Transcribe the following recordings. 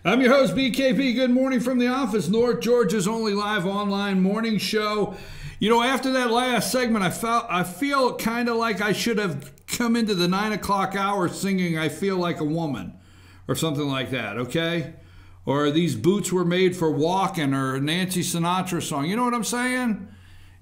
I'm your host, BKP. Good morning from the office, North Georgia's only live online morning show. You know, after that last segment, I feel kind of like I should have come into the 9 o'clock hour singing "I Feel Like a Woman" or something like that, okay? Or "These Boots Were Made for Walking" or a Nancy Sinatra song. You know what I'm saying?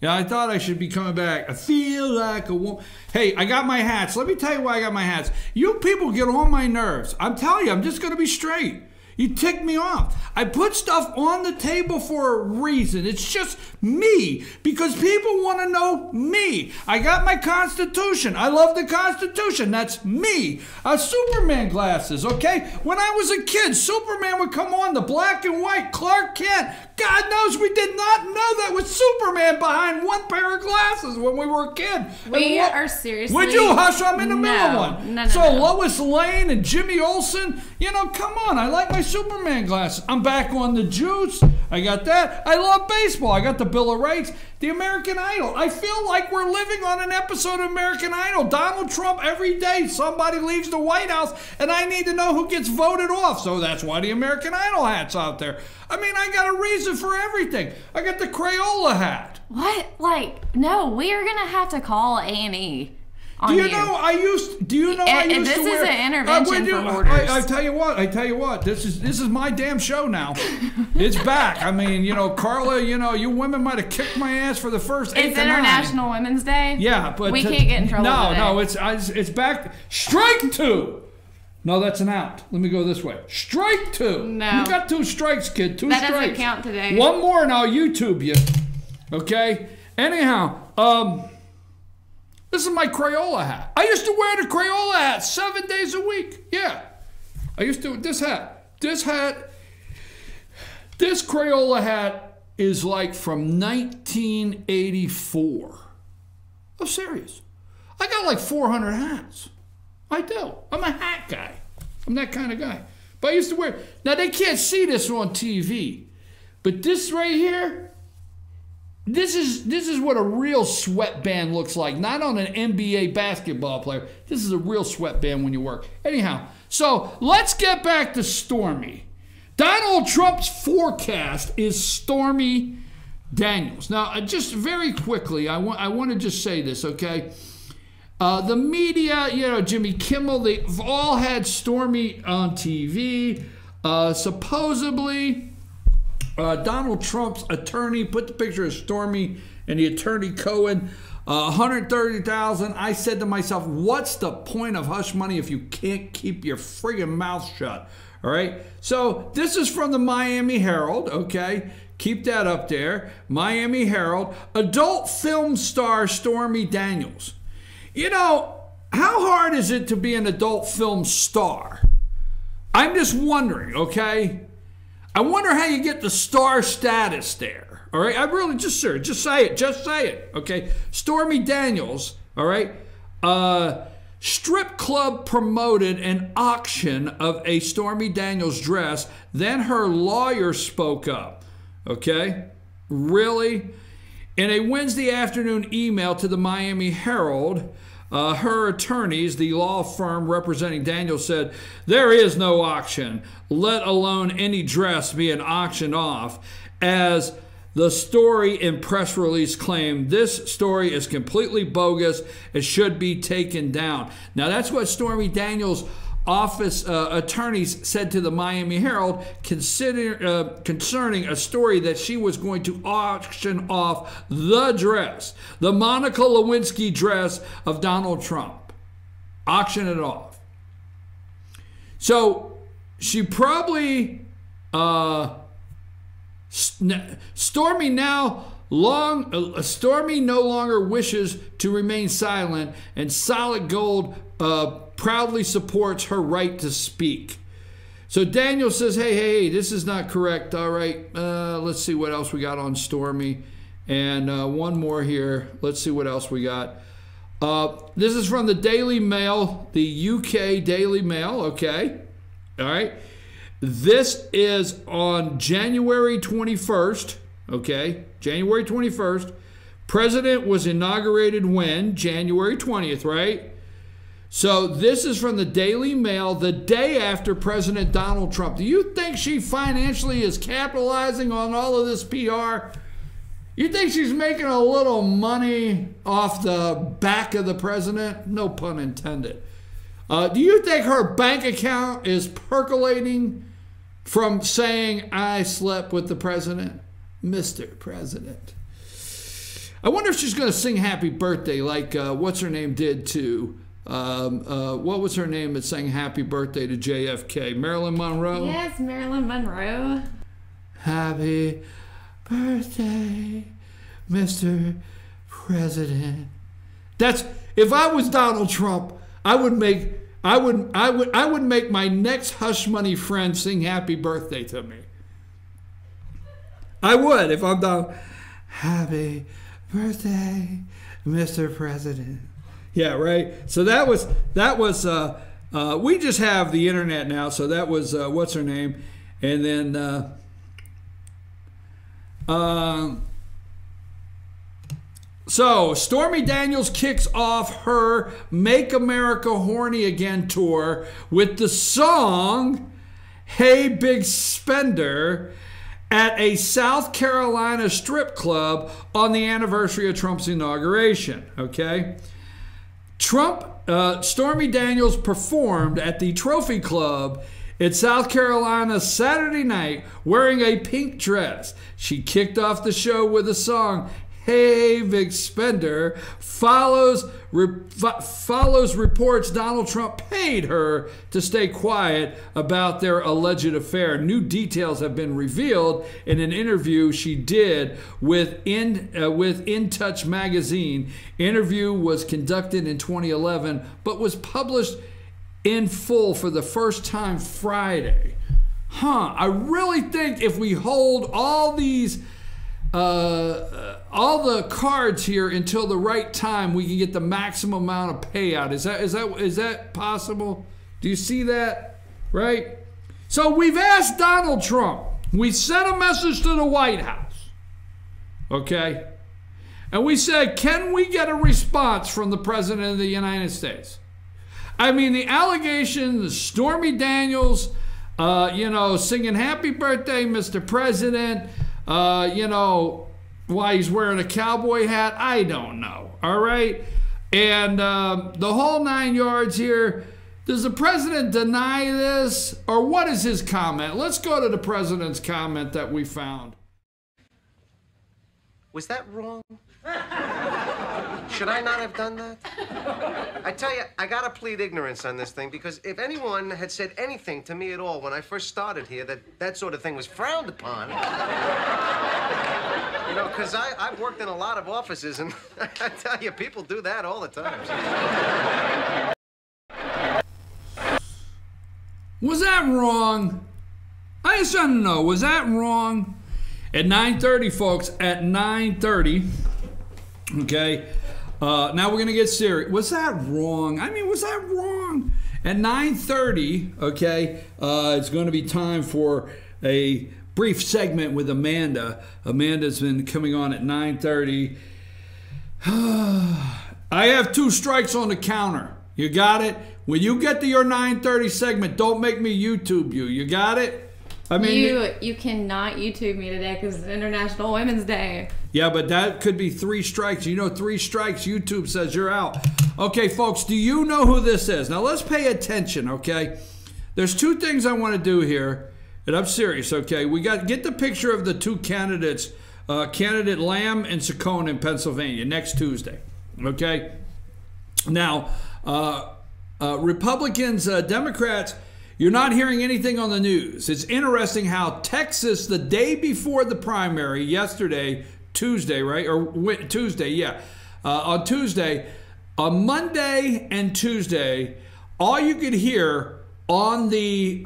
Yeah, I thought I should be coming back. I feel like a woman. Hey, I got my hats. Let me tell you why I got my hats. You people get on my nerves. I'm telling you, I'm just going to be straight. You tick me off. I put stuff on the table for a reason. It's just me, because people want to know me. I got my Constitution. I love the Constitution. That's me. Superman glasses, okay? When I was a kid, Superman would come on, the black and white, Clark Kent. God knows we did not know that was Superman behind one pair of glasses when we were a kid. We are seriously... Would you hush? I'm in the middle of one. No. Lois Lane and Jimmy Olsen, you know, come on. I like my Superman glasses. I'm back on the juice. I got that. I love baseball. I got the Bill of Rights, the American Idol. I feel like we're living on an episode of American Idol. Donald Trump, every day somebody leaves the White House, and I need to know who gets voted off. So that's why the American Idol hat's out there. I mean, I got a reason for everything. I got the Crayola hat. What? Like, no, we are going to have to call A&E. Do you know I used to wear... This is an intervention for hoarders. I tell you what, this is my damn show now. It's back. I mean, you know, Carla, you know, you women might have kicked my ass for the first 8 to 9. It's International Women's Day? Yeah, but... We can't get in trouble with it. No, it's back. Strike 2! No, that's an out. Let me go this way. Strike 2. No. You got 2 strikes, kid. 2 strikes. That doesn't count today. One more and I'll YouTube you. Okay? Anyhow, this is my Crayola hat. I used to wear the Crayola hat 7 days a week. Yeah. I used to, this Crayola hat is like from 1984. I'm serious. I got like 400 hats. I do. I'm a hat guy. I'm that kind of guy. But I used to wear, now they can't see this on TV, but this right here, This is what a real sweatband looks like. Not on an NBA basketball player. This is a real sweatband when you work. Anyhow, so let's get back to Stormy. Donald Trump's forecast is Stormy Daniels. Now, just very quickly, I want to just say this, okay? The media, you know, Jimmy Kimmel, they've all had Stormy on TV. Supposedly... Donald Trump's attorney put the picture of Stormy and the attorney Cohen, $130,000. I said to myself, what's the point of hush money if you can't keep your friggin' mouth shut? All right. So this is from the Miami Herald. Okay. Keep that up there. Miami Herald. Adult film star Stormy Daniels. You know, how hard is it to be an adult film star? I'm just wondering, okay? I wonder how you get the star status there. All right, I really just say it. Okay, Stormy Daniels. All right, strip club promoted an auction of a Stormy Daniels dress. Then her lawyer spoke up. Okay, really? In a Wednesday afternoon email to the Miami Herald, her attorneys, the law firm representing Daniels, said, there is no auction, let alone any dress being auctioned off. As the story and press release claimed, this story is completely bogus. It should be taken down. Now, that's what Stormy Daniels' office attorneys said to the Miami Herald concerning a story that she was going to auction off the dress, the Monica Lewinsky dress of Donald Trump. Auction it off. So she probably, Stormy no longer wishes to remain silent, and Solid Gold proudly supports her right to speak. So Daniel says, hey, this is not correct. All right, let's see what else we got on Stormy. And one more here. Let's see what else we got. This is from the Daily Mail, the UK Daily Mail, okay? All right. This is on January 21st, okay? January 21st. President was inaugurated when? January 20th, right? So this is from the Daily Mail the day after President Donald Trump. Do you think she financially is capitalizing on all of this PR? You think she's making a little money off the back of the president? No pun intended. Do you think her bank account is percolating from saying, I slept with the president? Mr. President. I wonder if she's going to sing happy birthday like what's her name did to, what was her name that sang happy birthday to JFK? Marilyn Monroe? Yes, Marilyn Monroe. Happy birthday, Mr. President. That's, if I was Donald Trump, I would make my next hush money friend sing happy birthday to me. I would if I'm Donald. Happy birthday, Mr. President. Yeah, right. So that was we just have the internet now, so that was what's her name? And then so Stormy Daniels kicks off her Make America Horny Again tour with the song Hey Big Spender at a South Carolina strip club on the anniversary of Trump's inauguration. Okay, Stormy Daniels performed at the Trophy Club in South Carolina Saturday night wearing a pink dress. She kicked off the show with a song, Hey Big Spender, follows reports Donald Trump paid her to stay quiet about their alleged affair. New details have been revealed in an interview she did with In Touch magazine. Interview was conducted in 2011, but was published in full for the first time Friday. I really think if we hold all these all the cards here until the right time, we can get the maximum amount of payout. Is that possible? Do you see that? Right? So we've asked Donald Trump. We sent a message to the White House. Okay? And we said, can we get a response from the President of the United States? I mean, the allegations, Stormy Daniels, singing happy birthday, Mr. President, why he's wearing a cowboy hat, I don't know. All right? And the whole 9 yards here. Does the president deny this? Or what is his comment? Let's go to the president's comment that we found. Was that wrong? Should I not have done that? I tell you, I gotta plead ignorance on this thing, because if anyone had said anything to me at all when I first started here that sort of thing was frowned upon, because I've worked in a lot of offices, and I tell you, people do that all the time. Was that wrong? I just want to know, was that wrong? At 9:30, folks, at 9:30, okay, now we're going to get serious. Was that wrong? I mean, was that wrong? At 9:30, okay, it's going to be time for a brief segment with Amanda. Amanda's been coming on at 9:30. I have 2 strikes on the counter. You got it? When you get to your 9:30 segment, don't make me YouTube you. You got it? I mean, you cannot YouTube me today because it's International Women's Day. Yeah, but that could be 3 strikes. 3 strikes, YouTube says you're out. Okay, folks, do you know who this is? Now, let's pay attention, okay? There's 2 things I want to do here, and I'm serious, okay? We got get the picture of the 2 candidates, candidate Lamb and Saccone in Pennsylvania next Tuesday, okay? Now, Republicans, Democrats, you're not hearing anything on the news. It's interesting how Texas, the day before the primary, yesterday, Tuesday, right? Or Tuesday, yeah. On Tuesday, on Monday and Tuesday, all you could hear on the,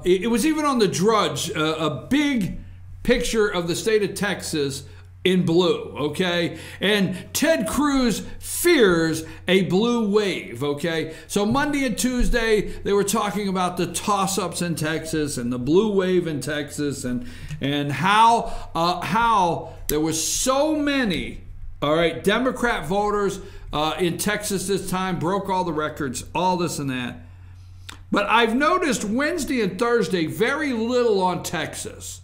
it was even on the Drudge, a big picture of the state of Texas in blue, okay? And Ted Cruz fears a blue wave, okay? So Monday and Tuesday, they were talking about the toss-ups in Texas and the blue wave in Texas and how there were so many, all right, Democrat voters in Texas this time, broke all the records, all this and that. But I've noticed Wednesday and Thursday very little on Texas.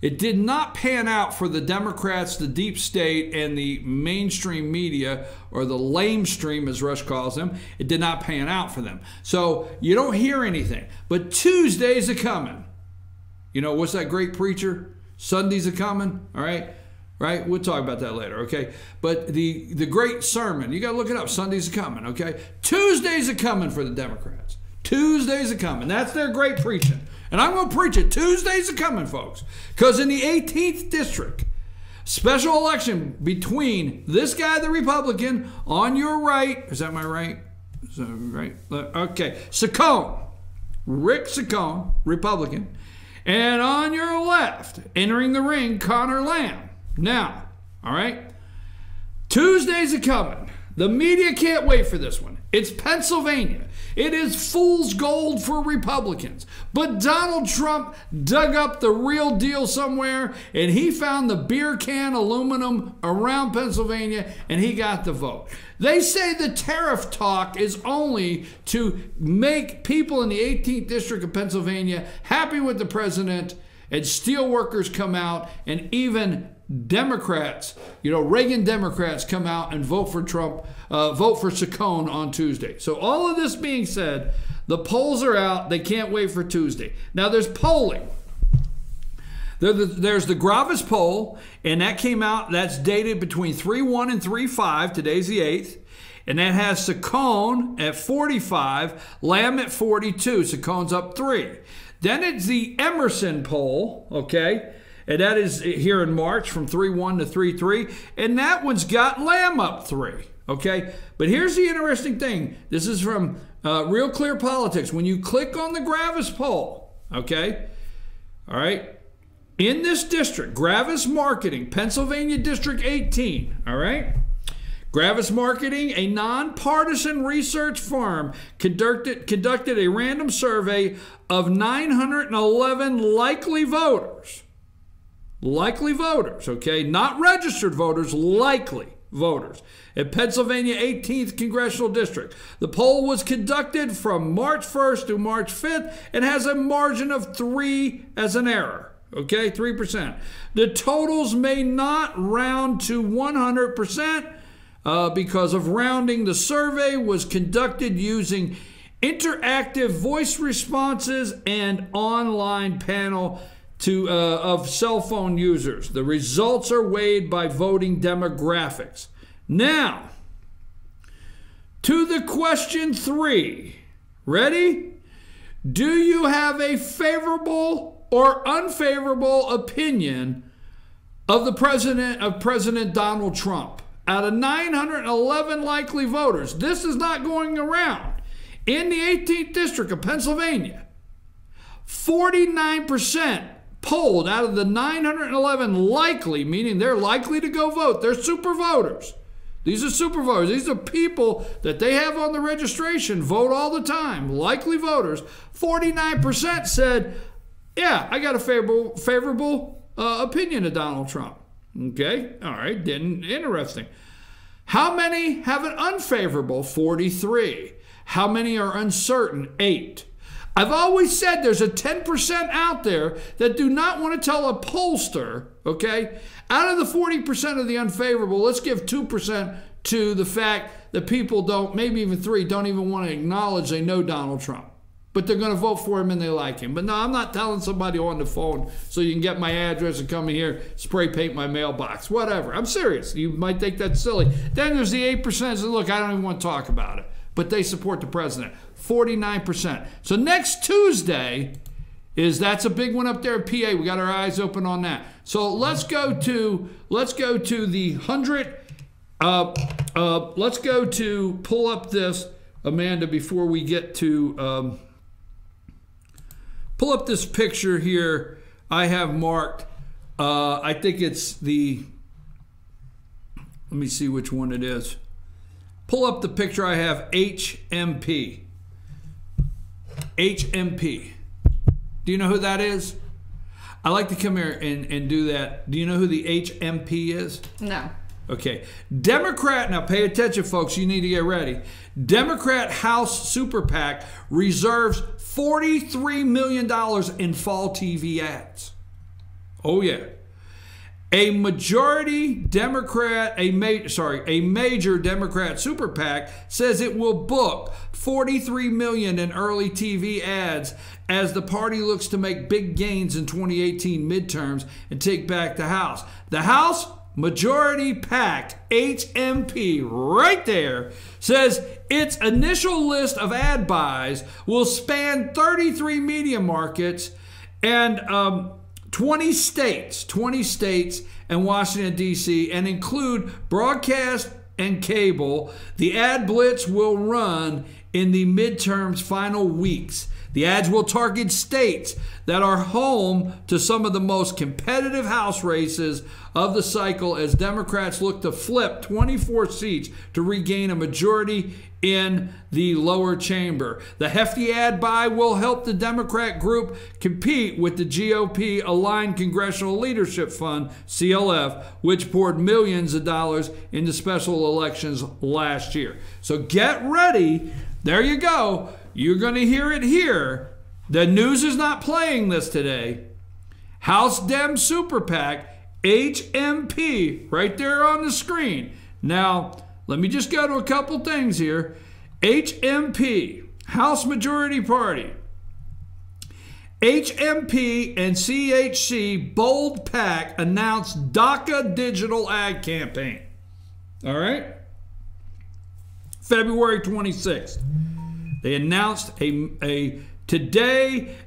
It did not pan out for the Democrats, the deep state, and the mainstream media, or the lamestream, as Rush calls them. It did not pan out for them. So you don't hear anything. But Tuesdays are coming. You know, what's that great preacher? Sundays are coming, all right? Right? We'll talk about that later, okay? But the great sermon, you got to look it up. Sundays are coming, okay? Tuesdays are coming for the Democrats. Tuesdays are coming. That's their great preaching. And I'm going to preach it. Tuesdays are coming, folks. Because in the 18th district, special election between this guy, the Republican, on your right. Is that my right? Is that right? Okay. Saccone. Rick Saccone, Republican. And on your left, entering the ring, Connor Lamb. Now, all right? Tuesdays are coming. The media can't wait for this one. It's Pennsylvania. It is fool's gold for Republicans. But Donald Trump dug up the real deal somewhere, and he found the beer can aluminum around Pennsylvania, and he got the vote. They say the tariff talk is only to make people in the 18th District of Pennsylvania happy with the president, and steel workers come out, and even Democrats, you know, Reagan Democrats come out and vote for Trump, vote for Saccone on Tuesday. So all of this being said, the polls are out. They can't wait for Tuesday. Now there's polling. There's the Gravis poll, and that came out. That's dated between 3-1 and 3-5. Today's the 8th. And that has Saccone at 45, Lamb at 42. Saccone's up 3. Then it's the Emerson poll, okay? And that is here in March from 3-1 to 3-3. And that one's got Lamb up 3. Okay? But here's the interesting thing. This is from Real Clear Politics. When you click on the Gravis poll, okay? All right? In this district, Gravis Marketing, Pennsylvania District 18. All right? Gravis Marketing, a nonpartisan research firm, conducted a random survey of 911 likely voters. Likely voters, okay? Not registered voters, likely voters. At Pennsylvania 18th Congressional District. The poll was conducted from March 1st to March 5th and has a margin of 3 as an error, okay? 3%. The totals may not round to 100% because of rounding. The survey was conducted using interactive voice responses and online panel of cell phone users. The results are weighed by voting demographics. Now, to the question 3. Ready? Do you have a favorable or unfavorable opinion of the President Donald Trump? Out of 911 likely voters, this is not going around. In the 18th District of Pennsylvania, 49% polled out of the 911 likely, meaning they're likely to go vote. They're super voters. These are super voters. These are people that they have on the registration, vote all the time, likely voters. 49% said, yeah, I got a favorable opinion of Donald Trump. Okay, all right, interesting. How many have an unfavorable? 43. How many are uncertain? 8. I've always said there's a 10% out there that do not want to tell a pollster, okay, out of the 40% of the unfavorable, let's give 2% to the fact that people don't, maybe even 3, don't even want to acknowledge they know Donald Trump. But they're going to vote for him and they like him. But no, I'm not telling somebody on the phone so you can get my address and come in here, spray paint my mailbox, whatever. I'm serious. You might think that's silly. Then there's the 8% that say, look, I don't even want to talk about it. But they support the president. 49%. So next Tuesday that's a big one up there in PA. We got our eyes open on that. So let's go to the 100. Let's go to pull up this, Amanda, before we get to pull up this picture here. I have marked. I think it's the. Let me see which one it is. Pull up the picture. I have HMP. HMP. Do you know who that is? I like to come here and do that. Do you know who the HMP is? No. Okay, Democrat, now pay attention, folks, you need to get ready. Democrat House Super PAC reserves $43 million in fall TV ads. Oh, yeah. A major Democrat Super PAC says it will book $43 million in early TV ads as the party looks to make big gains in 2018 midterms and take back the House. The House Majority PAC, HMP, right there, says its initial list of ad buys will span 33 media markets and 20 states and Washington, D.C., and include broadcast and cable. The ad blitz will run in the midterms final weeks. The ads will target states that are home to some of the most competitive House races of the cycle as Democrats look to flip 24 seats to regain a majority in the lower chamber. The hefty ad buy will help the Democrat group compete with the GOP Aligned Congressional Leadership Fund, CLF, which poured millions of dollars into special elections last year. So get ready. There you go. You're going to hear it here. The news is not playing this today. House Dem Super PAC, HMP, right there on the screen. Now, let me just go to a couple things here. HMP, House Majority Party. HMP and CHC Bold PAC announced DACA digital ad campaign. All right? February 26th. They announced today,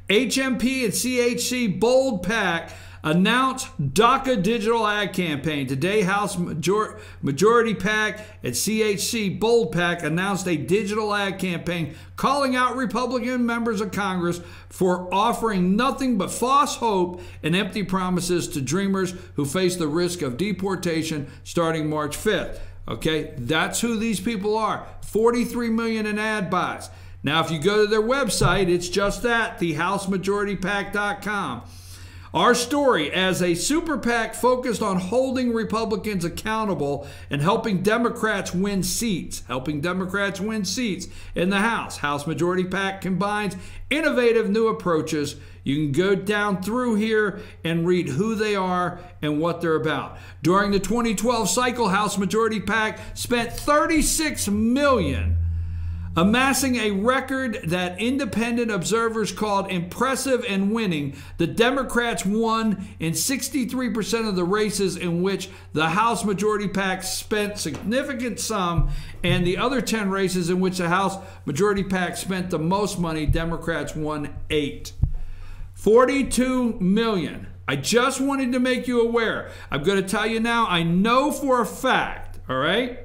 HMP and CHC Bold PAC announced DACA digital ad campaign. Today, House Majority PAC and CHC Bold PAC announced a digital ad campaign calling out Republican members of Congress for offering nothing but false hope and empty promises to dreamers who face the risk of deportation starting March 5th. Okay, that's who these people are. 43 million in ad buys. Now, if you go to their website, it's just that, thehousemajoritypac.com. Our story, as a super PAC focused on holding Republicans accountable and helping Democrats win seats in the House. House Majority PAC combines innovative new approaches. You can go down through here and read who they are and what they're about. During the 2012 cycle, House Majority PAC spent $36 million, amassing a record that independent observers called impressive and winning. The Democrats won in 63% of the races in which the House Majority PAC spent significant sum, and the other 10 races in which the House Majority PAC spent the most money, Democrats won 8. 42 million. I just wanted to make you aware. I'm going to tell you now, I know for a fact, all right?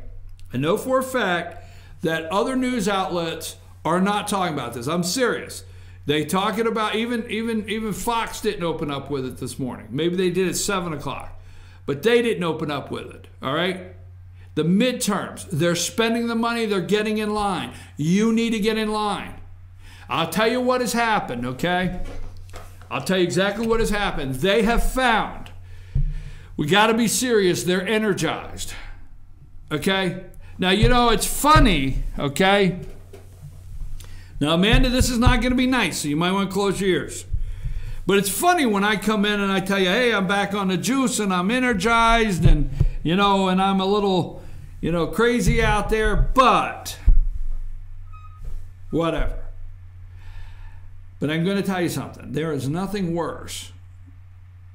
I know for a fact that other news outlets are not talking about this. I'm serious. They talking about, even Fox didn't open up with it this morning. Maybe they did at 7 o'clock, but they didn't open up with it, all right? The midterms, they're spending the money, they're getting in line. You need to get in line. I'll tell you what has happened, okay? I'll tell you exactly what has happened. They have found, we got to be serious, they're energized, okay? Now, you know, it's funny, okay? Now, Amanda, this is not going to be nice, so you might want to close your ears. But it's funny when I come in and I tell you, hey, I'm back on the juice and I'm energized and, you know, and I'm a little, you know, crazy out there, but whatever. But I'm going to tell you something. There is nothing worse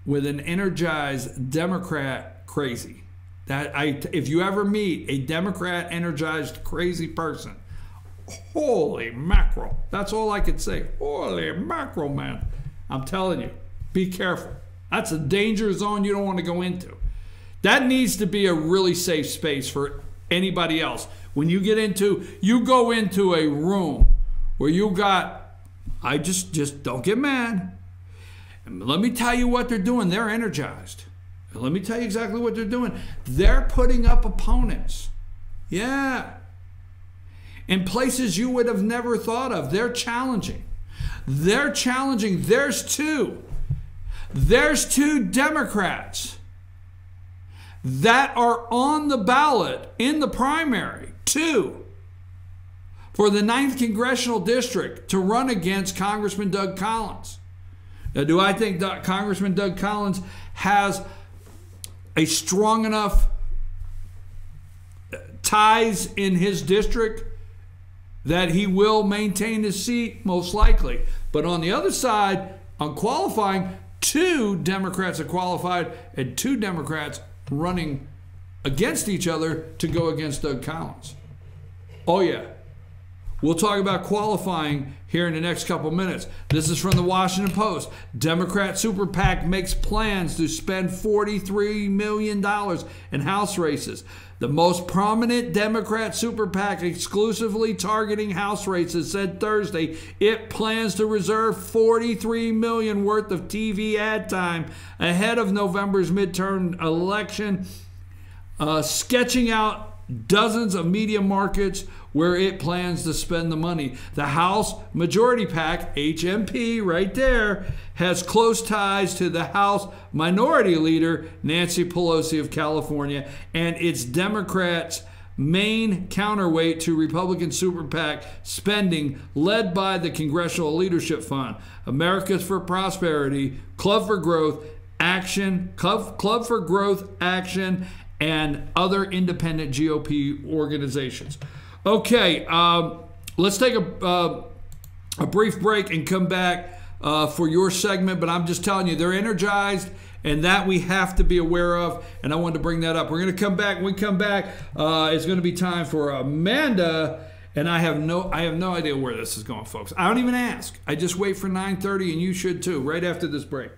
with an energized Democrat crazy. If you ever meet a Democrat energized crazy person, holy mackerel. That's all I could say. Holy mackerel, man. I'm telling you, be careful. That's a danger zone you don't want to go into. That needs to be a really safe space for anybody else. When you go into a room where you got, just don't get mad. And let me tell you what they're doing. They're energized. Let me tell you exactly what they're doing. They're putting up opponents. Yeah. In places you would have never thought of. They're challenging. They're challenging. There's two Democrats that are on the ballot in the primary, 2, for the 9th Congressional District to run against Congressman Doug Collins. Now, do I think Congressman Doug Collins has a strong enough ties in his district that he will maintain his seat? Most likely. But on the other side, on qualifying, 2 Democrats have qualified and 2 Democrats running against each other to go against Doug Collins. Oh, yeah. We'll talk about qualifying here in the next couple minutes. This is from the Washington Post. Democrat Super PAC makes plans to spend $43 million in House races. The most prominent Democrat Super PAC exclusively targeting House races said Thursday it plans to reserve $43 million worth of TV ad time ahead of November's midterm election, sketching out dozens of media markets where it plans to spend the money. The House Majority PAC, HMP right there, has close ties to the House Minority Leader, Nancy Pelosi of California, and its Democrats' main counterweight to Republican Super PAC spending led by the Congressional Leadership Fund, Americans for Prosperity, Club for Growth Action, and other independent GOP organizations. Okay, let's take a brief break and come back for your segment, but I'm just telling you, they're energized, and that we have to be aware of, and I wanted to bring that up. We're going to come back. When we come back, it's going to be time for Amanda, and I have no idea where this is going, folks. I don't even ask. I just wait for 9:30, and you should too, right after this break.